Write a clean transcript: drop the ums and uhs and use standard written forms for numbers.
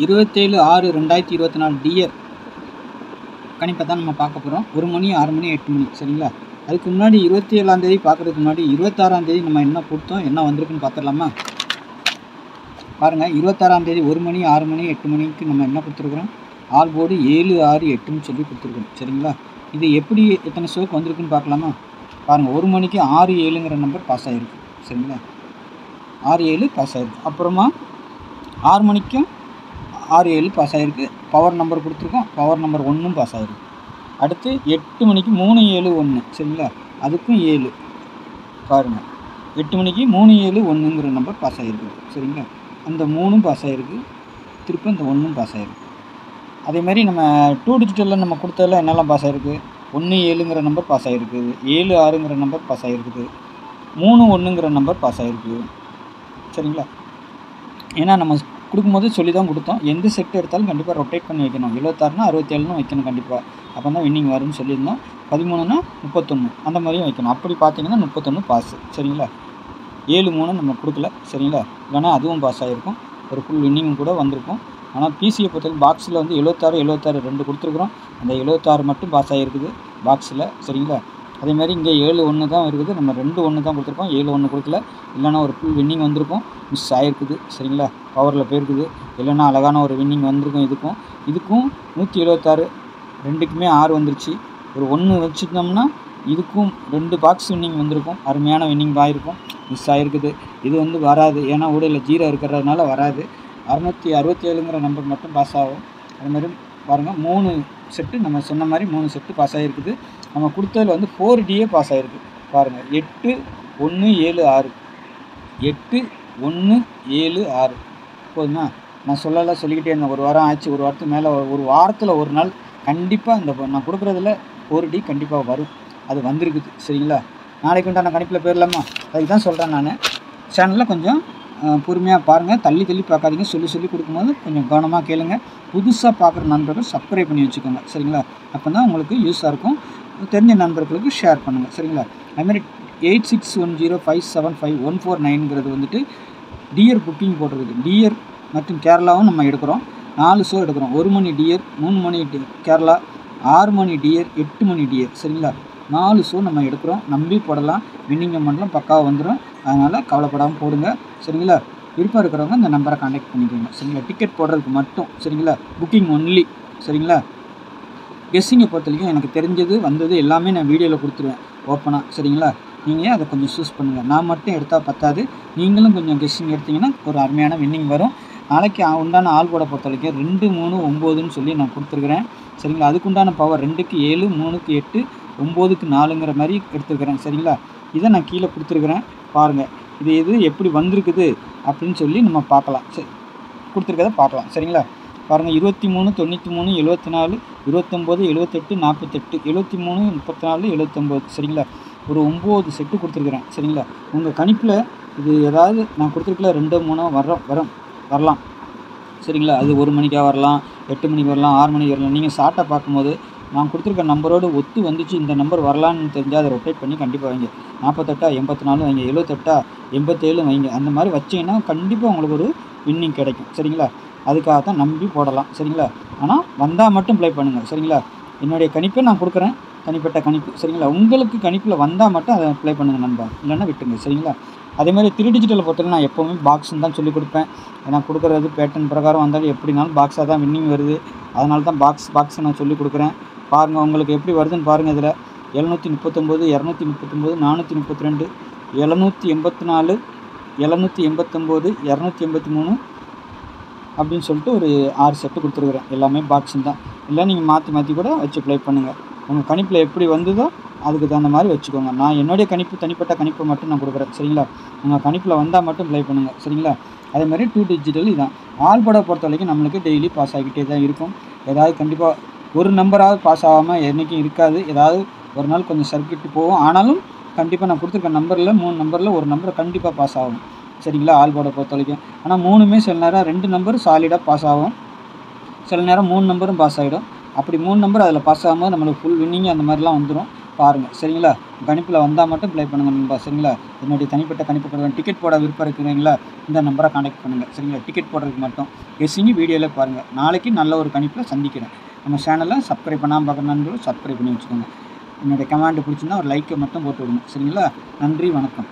27/6/2024 dear கணிப்பை தான் நம்ம பார்க்க போகிறோம். 1 மணி 6 மணி 8 மணி சரிங்களா. அதுக்கு முன்னாடி 27ஆம் தேதி பார்க்குறதுக்கு முன்னாடி 26ஆம் தேதி நம்ம என்ன கொடுத்தோம், என்ன வந்திருக்குன்னு பார்த்துடலாமா? பாருங்கள், 26ஆம் தேதி 1 மணி 6 மணி 8 மணிக்கு நம்ம என்ன கொடுத்துருக்குறோம், ஆல் போர்டு 7 6 8ன்னு சொல்லி கொடுத்துருக்கோம் சரிங்களா. இது எப்படி எத்தனை ஷோக்கு வந்திருக்குன்னு பார்க்கலாமா? பாருங்கள், 1 மணிக்கு 6 7ங்கிற நம்பர் பாஸ் ஆகிருக்கு சரிங்களா. 6 7 பாஸ் ஆகிருக்கு. அப்புறமா 6 மணிக்கும் 6 7 பாஸ் ஆகிருக்கு. பவர் நம்பர் கொடுத்துருக்கோம், பவர் நம்பர் 1ம் பாஸ் ஆகிருக்கு. அடுத்து 8 மணிக்கு 3 7 1 சரிங்களா, அதுக்கும் 7 பாருங்கள். 8 மணிக்கு 3 7 1ங்கிற நம்பர் பாஸ் ஆகிருக்கு சரிங்களா. அந்த 3ம் பாஸ் ஆகிருக்கு, திருப்பி இந்த 1ம் பாஸ் ஆகிருக்கு. அதேமாதிரி நம்ம 2 டிஜிட்டலில் நம்ம கொடுத்ததில் என்னெல்லாம் பாஸ் ஆகிருக்கு, 1 7ங்கிற நம்பர் பாஸ் ஆகிருக்குது, 7 6ங்கிற நம்பர் பாஸ் ஆகிருக்குது, 3 1ங்கிற நம்பர் பாஸ் ஆகிருக்கு சரிங்களா. ஏன்னா நம்ம கொடுக்கும்போது சொல்லி தான் கொடுத்தோம், எந்த செட் எடுத்தாலும் கண்டிப்பாக ரொட்டேட் பண்ணி வைக்கணும். 76னா 67ன்னு வைக்கணும் கண்டிப்பாக, அப்போ தான் வின்னிங் வரும்னு சொல்லியிருந்தோம். 13னா 31 அந்த மாதிரியும் வைக்கணும். அப்படி பார்த்தீங்கன்னா 31 பாஸ் சரிங்களா. 7 3 நம்ம கொடுக்கல சரிங்களா, இல்லைனா அதுவும் பாஸ் ஆகிருக்கும், ஒரு ஃபுல் வின்னிங் கூட வந்திருக்கும். ஆனால் பிசியை பொறுத்தவரைக்கும் பாக்ஸில் வந்து 76 76 2 கொடுத்துருக்குறோம், அந்த 76 மட்டும் பாஸ் ஆகிருக்குது பாக்ஸில் சரிங்களா. அதேமாதிரி இங்கே 7 1 தான் இருக்குது, நம்ம 2 1 தான் கொடுத்துருக்கோம், 7 1 கொடுக்கல, இல்லைனா ஒரு ஃபுல் வின்னிங் வந்திருக்கும், மிஸ் ஆகிருக்குது சரிங்களா. பவரில் போயிருக்குது, இல்லைனா அழகான ஒரு வின்னிங் வந்திருக்கும். இதுக்கும் 176 2க்குமே 6 வந்துருச்சு. ஒரு 1 வச்சுருந்தோம்னா இதுக்கும் 2 பாக்ஸ் வின்னிங் வந்திருக்கும், அருமையான வின்னிங் ஆகிருக்கும், மிஸ் ஆகிருக்குது. இது வந்து வராது, ஏன்னா ஊடையில் 0 இருக்கிறதுனால வராது. 667ங்கிற நம்பர் மட்டும் பாஸ் ஆகும். அதுமாதிரி பாருங்கள், 3 செட்டு நம்ம சொன்ன மாதிரி 3 செட்டு பாஸ் ஆகிருக்குது. நம்ம கொடுத்ததில் வந்து 4Dயே பாஸ் ஆகிருக்கு பாருங்கள். 8 1 7 6 8 1 7 6 போதுமா? நான் சொல்லிக்கிட்டே இருந்தேன், ஒரு வாரம் ஆச்சு, ஒரு வாரத்துக்கு மேலே, ஒரு வாரத்தில் ஒரு நாள் கண்டிப்பாக இந்த நான் கொடுக்குறதுல 4D கண்டிப்பாக வரும். அது வந்திருக்குது சரிங்களா. நாளைக்கு உண்டான கணிப்பில் போயிடலாமா? அதுக்கு தான் சொல்கிறேன். நான் சேனலில் கொஞ்சம் பொறுமையாக பாருங்கள், தள்ளி பார்க்காதீங்க. சொல்லி கொடுக்கும்போது கொஞ்சம் கவனமாக கேளுங்க. புதுசாக பார்க்குற நண்பர்கள் சப்ஸ்கிரைப் பண்ணி வச்சுக்கோங்க சரிங்களா. அப்போ தான் உங்களுக்கு யூஸாக இருக்கும். தெரிஞ்ச நண்பர்களுக்கு ஷேர் பண்ணுங்கள் சரிங்களா. அதுமாதிரி 8610575149ங்கிறது வந்துட்டு டியர் புக்கிங் போட்டிருக்குது. டியர் மற்றும் கேரளாவும் நம்ம எடுக்கிறோம். 4 ஷோ எடுக்கிறோம். 1 மணி டியர், 3 மணி கேரளா, 6 மணி டியர், 8 மணி டியர் சரிங்களா. 4 ஷோ நம்ம எடுக்கிறோம். நம்பி போடலாம், வின்னிங் அமௌண்ட்லாம் பக்காவாக வந்துடும். அதனால் கவலைப்படாமல் போடுங்க சரிங்களா. விருப்பம் இருக்கிறவங்க இந்த நம்பரை கான்டாக்ட் பண்ணிக்கோங்க சரிங்களா. டிக்கெட் போடுறதுக்கு மட்டும் சரிங்களா, புக்கிங் ஒன்லி சரிங்களா. கெஸ்ஸிங்கை பொறுத்த வரைக்கும் எனக்கு தெரிஞ்சது வந்தது எல்லாமே நான் வீடியோவில் கொடுத்துருவேன் ஓப்பனாக சரிங்களா. நீங்கள் அதை கொஞ்சம் சூஸ் பண்ணுங்கள். நான் மட்டும் எடுத்தால் பத்தாது, நீங்களும் கொஞ்சம் கெஸ்ஸிங் எடுத்திங்கன்னா ஒரு அருமையான வின்னிங் வரும். நாளைக்கு உண்டான ஆள் போட பொறுத்த வரைக்கும் 2 3 9ன்னு சொல்லி நான் கொடுத்துருக்குறேன் சரிங்களா. அதுக்குண்டான பவர் 2க்கு 7 3க்கு 8 9க்கு 4ங்கிற மாதிரி எடுத்துருக்கிறேன் சரிங்களா. இதை நான் கீழே கொடுத்துருக்குறேன் பாருங்கள். இது எப்படி வந்திருக்குது அப்படின்னு சொல்லி நம்ம பார்க்கலாம். சரி, கொடுத்துருக்கதை பார்க்கலாம் சரிங்களா. பாருங்கள், 23 93 74 29 78 48 73 34 79 சரிங்களா. ஒரு 9 செட்டு கொடுத்துருக்குறேன் சரிங்களா. உங்கள் கணிப்பில் இது ஏதாவது நான் கொடுத்துருக்கல 2 3 வரலாம் சரிங்களா. அது 1 மணிக்காக வரலாம், 8 மணிக்கு வரலாம், 6 மணிக்கு வரலாம். நீங்கள் ஷார்ட்டாக பார்க்கும்போது நான் கொடுத்துருக்க நம்பரோடு ஒத்து வந்துச்சு, இந்த நம்பர் வரலான்னு தெரிஞ்சால் அதை ரொட்டேட் பண்ணி கண்டிப்பாக வைங்க. 48 84 வைங்க, 78 87 வைங்க. அந்த மாதிரி வச்சிங்கன்னா கண்டிப்பாக உங்களுக்கு ஒரு வின்னிங் கிடைக்கும் சரிங்களா. அதுக்காக தான் நம்பி போடலாம் சரிங்களா. ஆனால் வந்தால் மட்டும் ப்ளே பண்ணுங்கள் சரிங்களா. என்னுடைய கணிப்பை நான் கொடுக்குறேன், தனிப்பட்ட கணிப்பு சரிங்களா. உங்களுக்கு கணிப்பில் வந்தால் மட்டும் அதை ப்ளே பண்ணுங்கள் நண்பா, இல்லைன்னா விட்டுங்க சரிங்களா. அதேமாதிரி 3 டிஜிட்டலை பொறுத்தவரை நான் எப்போவுமே பாக்ஸ்ன்னு தான் சொல்லிக் கொடுப்பேன். ஏன்னா கொடுக்குறது பேட்டர்ன் பிரகாரம் வந்தாலும் எப்படினாலும் பாக்ஸாக தான் வின்னிங் வருது. அதனால தான் பாக்ஸை நான் சொல்லிக் கொடுக்குறேன். பாருங்கள், உங்களுக்கு எப்படி வருதுன்னு பாருங்கள். இதில் 739 239 432 784 789 283 அப்படின்னு சொல்லிட்டு ஒரு 6 செட்டு கொடுத்துருக்குறேன். எல்லாமே பாக்ஸுன்னு தான். இல்லை நீங்கள் மாற்றி கூட வச்சு ப்ளே பண்ணுங்கள். உங்கள் கணிப்பில் எப்படி வந்ததோ அதுக்கு தகுந்த மாதிரி வச்சுக்கோங்க. நான் என்னுடைய கணிப்பு, தனிப்பட்ட கணிப்பை மட்டும் நான் கொடுக்குறேன் சரிங்களா. உங்கள் கணிப்பில் வந்தால் மட்டும் ப்ளே பண்ணுங்கள் சரிங்களா. அதேமாதிரி 2 டிஜிட்டல் இதான். ஆல் போட பொறுத்த வரைக்கும் நம்மளுக்கு டெய்லி பாஸ் ஆகிக்கிட்டே தான் இருக்கும். ஏதாவது கண்டிப்பாக ஒரு நம்பராவது பாஸ் ஆகாமல் என்றைக்கும் இருக்காது. ஏதாவது ஒரு நாள் கொஞ்சம் சர்க்கிட்டு போகும். ஆனாலும் கண்டிப்பாக நான் கொடுத்துருக்க நம்பரில் 3 நம்பரில் ஒரு நம்பர் கண்டிப்பாக பாஸ் ஆகும் சரிங்களா. ஆல் போட பொறுத்த வரைக்கும். ஆனால் 3மே சில நேரம் 2 நம்பர் சாலிடாக பாஸ் ஆகும், சில நேரம் 3 நம்பரும் பாஸ் ஆகிடும். அப்படி 3 நம்பர் அதில் பாஸ் ஆகும்போது நம்மளுக்கு ஃபுல் வின்னிங் அந்த மாதிரிலாம் வந்துடும். பாருங்கள் சரிங்களா. கணிப்பில் வந்தால் மட்டும் ப்ளே பண்ணுங்கள் நண்பா சரிங்களா. என்னுடைய தனிப்பட்ட கணிப்பு போடுவேன். டிக்கெட் போட விருப்பம் இருக்கிறீங்களா, இந்த நம்பரை கான்டாக்ட் பண்ணுங்கள் சரிங்களா. டிக்கெட் போடுறதுக்கு மட்டும் கெஸ்ஸிங்கு வீடியோவில் பாருங்கள். நாளைக்கு நல்ல ஒரு கணிப்பில் சந்திக்கிறேன். நம்ம சேனலை சப்ஸ்கிரைப் பண்ணாமல் பார்க்குற நண்பர்கள் சப்ஸ்கிரைப் பண்ணி வச்சுக்கோங்க. என்னுடைய கமெண்ட் பிடிச்சிருந்தா ஒரு லைக்கை மட்டும் போட்டு விடுங்க சரிங்களா. நன்றி, வணக்கம்.